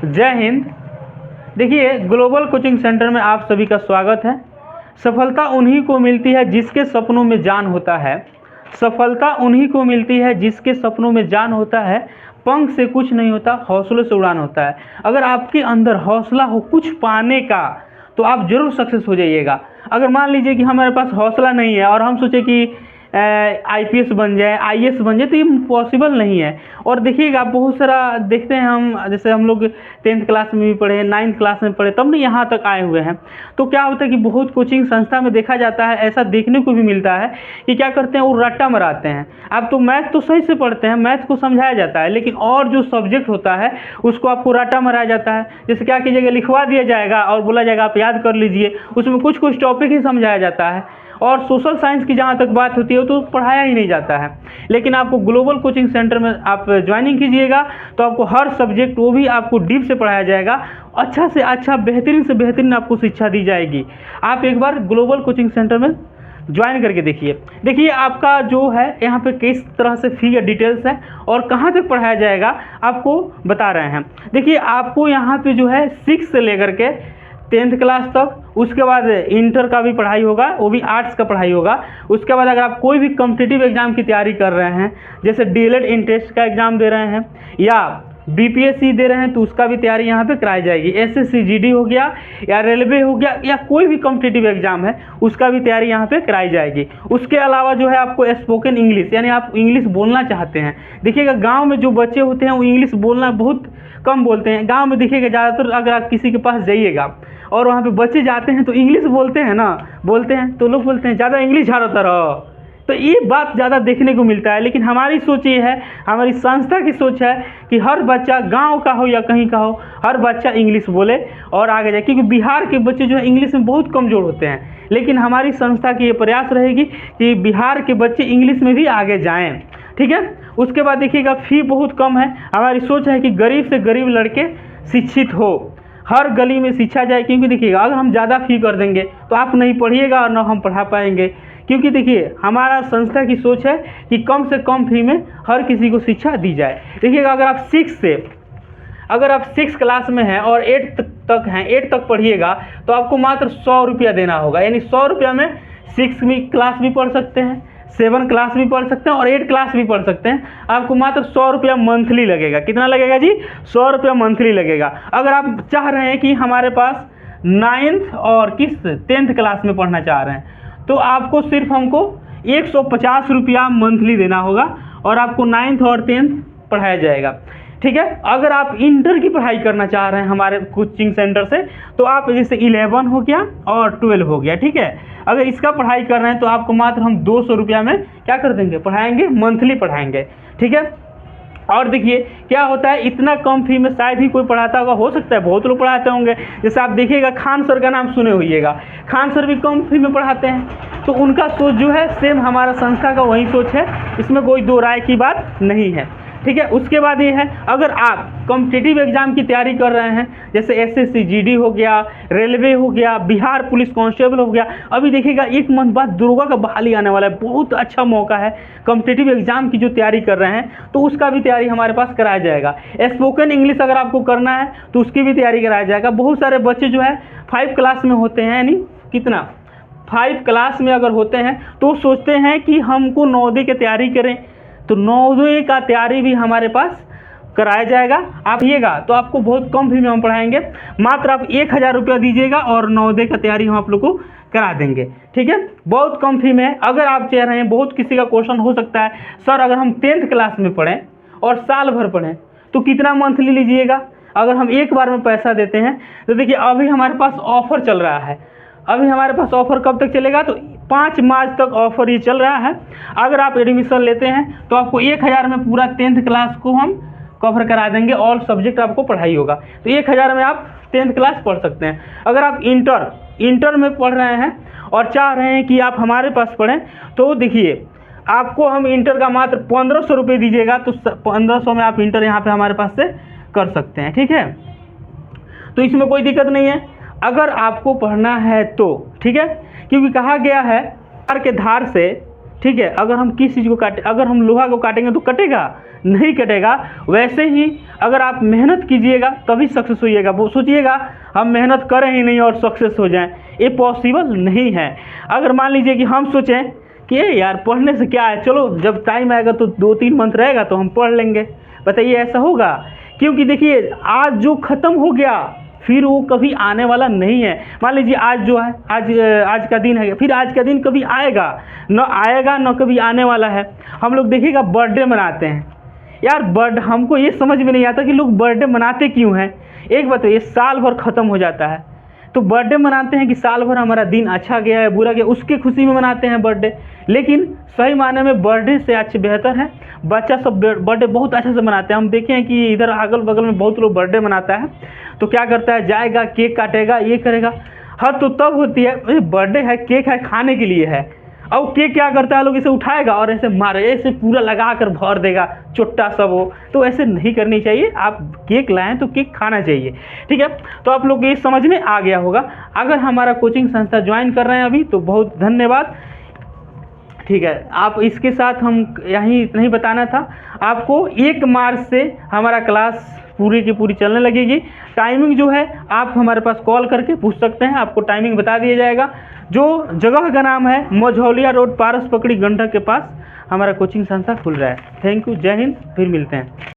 जय हिंद। देखिए, global coaching centre में आप सभी का स्वागत है। सफलता उन्हीं को मिलती है जिसके सपनों में जान होता है। सफलता उन्हीं को मिलती है जिसके सपनों में जान होता है। पंख से कुछ नहीं होता, हौसलों से उड़ान होता है। अगर आपके अंदर हौसला हो कुछ पाने का तो आप जरूर सक्सेस हो जाइएगा। अगर मान लीजिए कि हमारे पास हौसला नहीं है और हम सोचे कि IPS बन जाए, IAS बन जाए, तो ये पॉसिबल नहीं है। और देखिएगा, बहुत सारा देखते हैं हम, जैसे हम लोग 10th क्लास में भी पढ़े, 9th क्लास में पढ़े, तब नहीं यहाँ तक आए हुए हैं। तो क्या होता है कि बहुत कोचिंग संस्था में देखा जाता है, ऐसा देखने को भी मिलता है कि क्या करते हैं, वो रट्टा मराते हैं। अब तो मैथ तो सही से पढ़ते हैं, मैथ को समझाया जाता है, लेकिन और जो सब्जेक्ट होता है उसको आपको रट्टा मराया जाता है। जैसे क्या कीजिएगा, लिखवा दिया जाएगा और बोला जाएगा आप याद कर लीजिए। उसमें कुछ कुछ टॉपिक ही समझाया जाता है। और सोशल साइंस की जहाँ तक बात होती है तो पढ़ाया ही नहीं जाता है। लेकिन आपको ग्लोबल कोचिंग सेंटर में आप ज्वाइनिंग कीजिएगा तो आपको हर सब्जेक्ट, वो भी आपको डीप से पढ़ाया जाएगा। अच्छा से अच्छा, बेहतरीन से बेहतरीन आपको शिक्षा दी जाएगी। आप एक बार ग्लोबल कोचिंग सेंटर में ज्वाइन करके देखिए। देखिए, आपका जो है यहाँ पे किस तरह से फी या डिटेल्स है और कहाँ तक पढ़ाया जाएगा आपको बता रहे हैं। देखिए, आपको यहाँ पे जो है 6 से लेकर के 10th क्लास तक, उसके बाद इंटर का भी पढ़ाई होगा, वो भी आर्ट्स का पढ़ाई होगा। उसके बाद अगर आप कोई भी कॉम्पिटिटिव एग्जाम की तैयारी कर रहे हैं, जैसे DLED इंट्रेंस का एग्ज़ाम दे रहे हैं या BPSC दे रहे हैं, तो उसका भी तैयारी यहाँ पे कराई जाएगी। SSC GD हो गया या रेलवे हो गया या कोई भी कॉम्पिटिटिव एग्जाम है, उसका भी तैयारी यहाँ पे कराई जाएगी। उसके अलावा जो है आपको स्पोकन इंग्लिश, यानी आप इंग्लिश बोलना चाहते हैं। देखिएगा, गाँव में जो बच्चे होते हैं वो इंग्लिश बोलना बहुत कम बोलते हैं। गाँव में देखिएगा, ज़्यादातर अगर आप किसी के पास जाइएगा और वहाँ पे बच्चे जाते हैं तो इंग्लिश बोलते हैं ना, बोलते हैं तो लोग बोलते हैं ज़्यादा इंग्लिश झाड़ता रहो। तो ये बात ज़्यादा देखने को मिलता है। लेकिन हमारी सोच ये है, हमारी संस्था की सोच है कि हर बच्चा, गांव का हो या कहीं का हो, हर बच्चा इंग्लिश बोले और आगे जाए। क्योंकि बिहार के बच्चे जो है इंग्लिश में बहुत कमज़ोर होते हैं। लेकिन हमारी संस्था की ये प्रयास रहेगी कि बिहार के बच्चे इंग्लिश में भी आगे जाएँ। ठीक है। उसके बाद देखिएगा, फ़ी बहुत कम है। हमारी सोच है कि गरीब से गरीब लड़के शिक्षित हो, हर गली में शिक्षा जाए। क्योंकि देखिएगा, अगर हम ज़्यादा फ़ी कर देंगे तो आप नहीं पढ़िएगा और ना हम पढ़ा पाएंगे। क्योंकि देखिए, हमारा संस्था की सोच है कि कम से कम फ़ी में हर किसी को शिक्षा दी जाए। देखिएगा, अगर आप 6 क्लास में हैं और 8 तक हैं, 8 तक पढ़िएगा तो आपको मात्र 100 रुपया देना होगा। यानी 100 रुपया में 6 क्लास भी पढ़ सकते हैं, 7 क्लास भी पढ़ सकते हैं और 8 क्लास भी पढ़ सकते हैं। आपको मात्र 100 रुपया मंथली लगेगा। कितना लगेगा जी? 100 रुपया मंथली लगेगा। अगर आप चाह रहे हैं कि हमारे पास 9th और 10th क्लास में पढ़ना चाह रहे हैं, तो आपको सिर्फ हमको 150 रुपया मंथली देना होगा और आपको 9th और 10th पढ़ाया जाएगा। ठीक है। अगर आप इंटर की पढ़ाई करना चाह रहे हैं हमारे कोचिंग सेंटर से, तो आप जैसे 11 हो गया और 12 हो गया, ठीक है, अगर इसका पढ़ाई कर रहे हैं तो आपको मात्र हम 200 रुपया में क्या कर देंगे, पढ़ाएंगे, मंथली पढ़ाएंगे। ठीक है। और देखिए क्या होता है, इतना कम फी में शायद ही कोई पढ़ाता होगा, हो सकता है बहुत लोग पढ़ाते होंगे। जैसे आप देखिएगा, खान सर का नाम सुने होइएगा, खान सर भी कम फी में पढ़ाते हैं। तो उनका सोच जो है सेम हमारा संस्था का वही सोच है, इसमें कोई दो राय की बात नहीं है। ठीक है। उसके बाद ये है, अगर आप कॉम्पिटिटिव एग्जाम की तैयारी कर रहे हैं, जैसे SSC GD हो गया, रेलवे हो गया, बिहार पुलिस कांस्टेबल हो गया, अभी देखिएगा 1 मंथ बाद दरोगा का बहाली आने वाला है, बहुत अच्छा मौका है। कॉम्पिटिटिव एग्जाम की जो तैयारी कर रहे हैं तो उसका भी तैयारी हमारे पास कराया जाएगा। स्पोकन इंग्लिश अगर आपको करना है तो उसकी भी तैयारी कराया जाएगा। बहुत सारे बच्चे जो है 5 क्लास में होते हैं, यानी कितना, 5 क्लास में अगर होते हैं तो सोचते हैं कि हमको नवोदय की तैयारी करें, तो नवोदय का तैयारी भी हमारे पास कराया जाएगा। आप आइएगा तो आपको बहुत कम फी में हम पढ़ाएंगे। मात्र आप 1000 रुपया दीजिएगा और नवोदय का तैयारी हम आप लोग को करा देंगे। ठीक है। बहुत कम फी में। अगर आप चाह रहे हैं, बहुत किसी का क्वेश्चन हो सकता है, सर अगर हम 10th क्लास में पढ़ें और साल भर पढ़ें तो कितना मंथली लीजिएगा? अगर हम एक बार में पैसा देते हैं तो देखिए, अभी हमारे पास ऑफर चल रहा है। अभी हमारे पास ऑफर कब तक चलेगा, तो 5 मार्च तक ऑफर ये चल रहा है। अगर आप एडमिशन लेते हैं तो आपको 1000 में पूरा 10th क्लास को हम कवर करा देंगे, ऑल सब्जेक्ट आपको पढ़ाई होगा। तो 1000 में आप 10th क्लास पढ़ सकते हैं। अगर आप इंटर में पढ़ रहे हैं और चाह रहे हैं कि आप हमारे पास पढ़ें, तो देखिए आपको हम इंटर का मात्र 1500 रुपये दीजिएगा, तो 1500 में आप इंटर यहाँ पे हमारे पास से कर सकते हैं। ठीक है। तो इसमें कोई दिक्कत नहीं है अगर आपको पढ़ना है तो। ठीक है। क्योंकि कहा गया है, तार के धार से ठीक है, अगर हम किस चीज़ को काटे, अगर हम लोहा को काटेंगे तो कटेगा नहीं कटेगा। वैसे ही अगर आप मेहनत कीजिएगा तभी सक्सेस होइएगा। वो सोचिएगा हम मेहनत करें ही नहीं और सक्सेस हो जाएं, ये पॉसिबल नहीं है। अगर मान लीजिए कि हम सोचें कि यार पढ़ने से क्या है, चलो जब टाइम आएगा तो 2-3 मंथ रहेगा तो हम पढ़ लेंगे, बताइए ऐसा होगा? क्योंकि देखिए आज जो ख़त्म हो गया फिर वो कभी आने वाला नहीं है। मान लीजिए आज जो है आज का दिन है, फिर आज का दिन कभी आएगा न कभी आने वाला है। हम लोग देखिएगा बर्थडे मनाते हैं यार, हमको ये समझ में नहीं आता कि लोग बर्थडे मनाते क्यों हैं। एक बताइए, साल भर ख़त्म हो जाता है तो बर्थडे मनाते हैं कि साल भर हमारा दिन अच्छा गया है बुरा गया, उसके खुशी में मनाते हैं बर्थडे। लेकिन सही मायने में बर्थडे से अच्छे बेहतर है बच्चा सब बर्थडे बहुत अच्छे से मनाते हैं। हम देखें हैं कि इधर अगल बगल में बहुत लोग बर्थडे मनाता है तो क्या करता है, जाएगा केक काटेगा ये करेगा। हद तो तब होती है, बर्थडे है केक है खाने के लिए है, अब केक क्या करता है लोग इसे उठाएगा और ऐसे मारे ऐसे पूरा लगा कर भर देगा चुट्टा सब हो, तो ऐसे नहीं करनी चाहिए। आप केक लाएं तो केक खाना चाहिए, ठीक है। तो आप लोग ये समझ में आ गया होगा। अगर हमारा कोचिंग संस्था ज्वाइन कर रहे हैं अभी तो बहुत धन्यवाद, ठीक है। आप इसके साथ हम यहीं इतना ही बताना था आपको। 1 मार्च से हमारा क्लास पूरी की पूरी चलने लगेगी। टाइमिंग जो है आप हमारे पास कॉल करके पूछ सकते हैं, आपको टाइमिंग बता दिया जाएगा। जो जगह का नाम है मझौलिया रोड, पारस पकड़ी गंडक के पास हमारा कोचिंग संस्था खुल रहा है। थैंक यू, जय हिंद, फिर मिलते हैं।